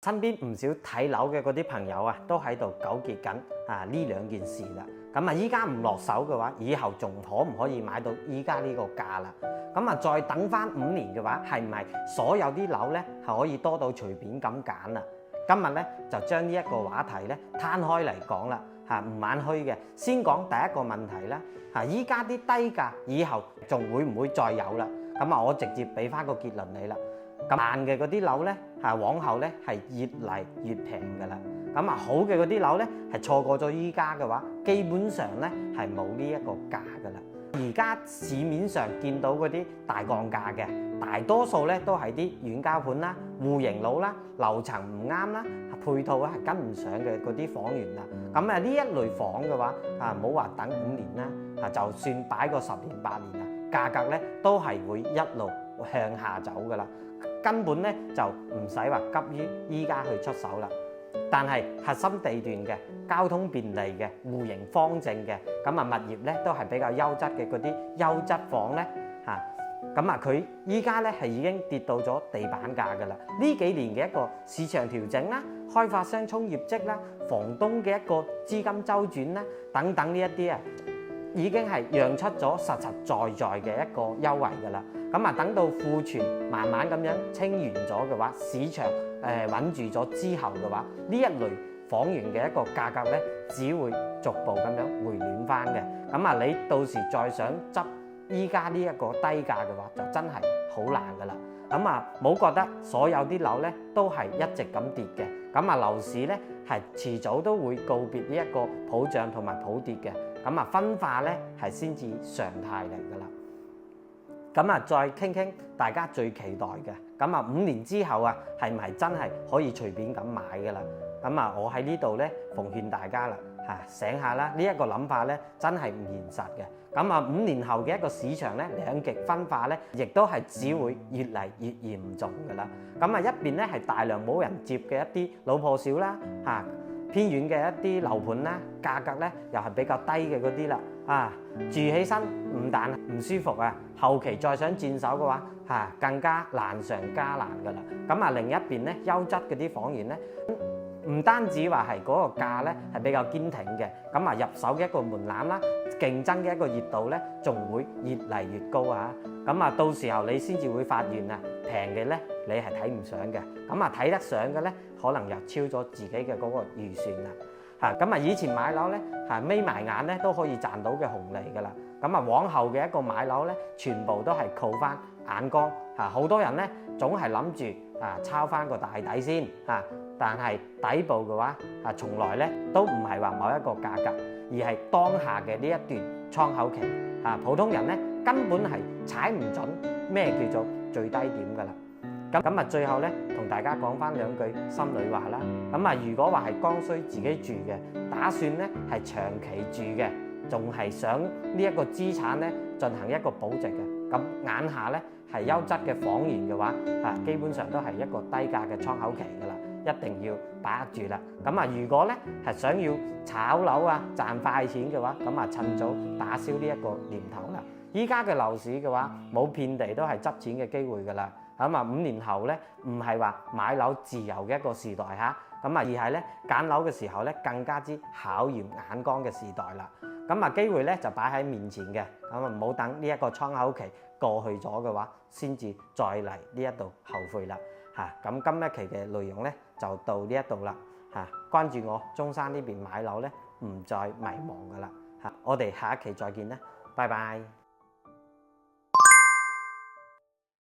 身邊唔少睇樓嘅嗰啲朋友啊，都喺度糾結緊呢兩件事啦。咁依家唔落手嘅話，以後仲可唔可以買到依家呢個價啦？咁再等翻5年嘅話，係唔係所有啲樓咧係可以多到隨便咁揀啊？今日咧就將呢一個話題咧攤開嚟講啦，唔玩虛嘅。先講第一個問題啦，依家啲低價以後仲會唔會再有啦？我直接俾翻個結論你啦。咁爛嘅嗰啲樓咧，往後咧係越嚟越平㗎啦。好嘅嗰啲樓咧，係錯過咗依家嘅話，基本上咧係冇呢一個價㗎啦。而家市面上見到嗰啲大降價嘅，大多數咧都係啲遠交盤啦、戶型樓啦、樓層唔啱啦、配套係跟唔上嘅嗰啲房源啦。呢一類房嘅話，唔好話等5年啦，就算擺個10年8年啊，價格咧都係會一路向下走㗎啦。根本咧就唔使話急於依家去出手啦。但係核心地段嘅、交通便利嘅、戶型方正嘅，物業咧都係比較優質嘅嗰啲優質房咧，佢依家咧係已經跌到咗地板價㗎啦。呢幾年嘅一個市場調整啦、開發商衝業績啦、房東嘅一個資金周轉啦等等呢一啲已經係讓出咗實實在在嘅一個優惠㗎啦。等到庫存慢慢咁樣清完咗嘅話，市場穩住咗之後嘅話，呢一類房源嘅一個價格咧，只會逐步咁樣回暖翻嘅。你到時再想執依家呢一個低價嘅話，就真係好難㗎啦。冇覺得所有啲樓咧都係一直咁跌嘅。樓市咧係遲早都會告別呢一個普漲同埋普跌嘅。分化咧係先至常態嚟㗎啦。再傾傾大家最期待嘅。5年之後係唔係真係可以隨便咁買㗎啦？我喺呢度咧奉勸大家啦，醒下啦，呢一個諗法咧真係唔現實嘅。5年後嘅一個市場咧兩極分化咧，亦都係只會越嚟越嚴重㗎啦。一邊咧係大量冇人接嘅一啲老破小啦，偏遠嘅一啲樓盤啦，價格咧又係比較低嘅嗰啲啦，住起身唔但唔舒服後期再想轉手嘅話，更加難上加難㗎啦。另一邊咧優質嗰啲房源咧，唔單止話係嗰個價咧係比較堅挺嘅，入手嘅一個門檻啦，競爭嘅一個熱度咧，仲會越嚟越高到時候你先至會發現平嘅咧你係睇唔上嘅，睇得上嘅咧可能又超咗自己嘅嗰個預算啦。以前買樓咧眯埋眼咧都可以賺到嘅紅利㗎啦。往後嘅一個買樓咧，全部都係靠翻眼光好多人咧總係諗住抄翻個大底先但係底部嘅話從來咧都唔係話某一個價格，而係當下嘅呢一段窗口期普通人咧根本係踩唔準咩叫做最低點㗎啦。最後咧同大家講翻2句心裏話啦。如果話係剛需自己住嘅，打算咧係長期住嘅，仲係想呢一個資產咧進行一個保值嘅，眼下咧係優質嘅房源嘅話基本上都係一個低價嘅窗口期㗎啦，一定要把握住啦。如果咧係想要炒樓賺快錢嘅話，趁早打消呢一個念頭啦。依家嘅樓市嘅話，冇遍地都係執錢嘅機會㗎啦。5年後咧唔係話買樓自由嘅一個時代而係咧揀樓嘅時候咧更加之考驗眼光嘅時代啦。機會咧就擺喺面前嘅，唔好等呢一個窗口期過去咗嘅話，先至再嚟呢一度後悔啦。今一期嘅內容咧就到呢一度啦。關注我中山呢邊買樓咧，唔再迷茫㗎啦。我哋下一期再見啦，拜拜。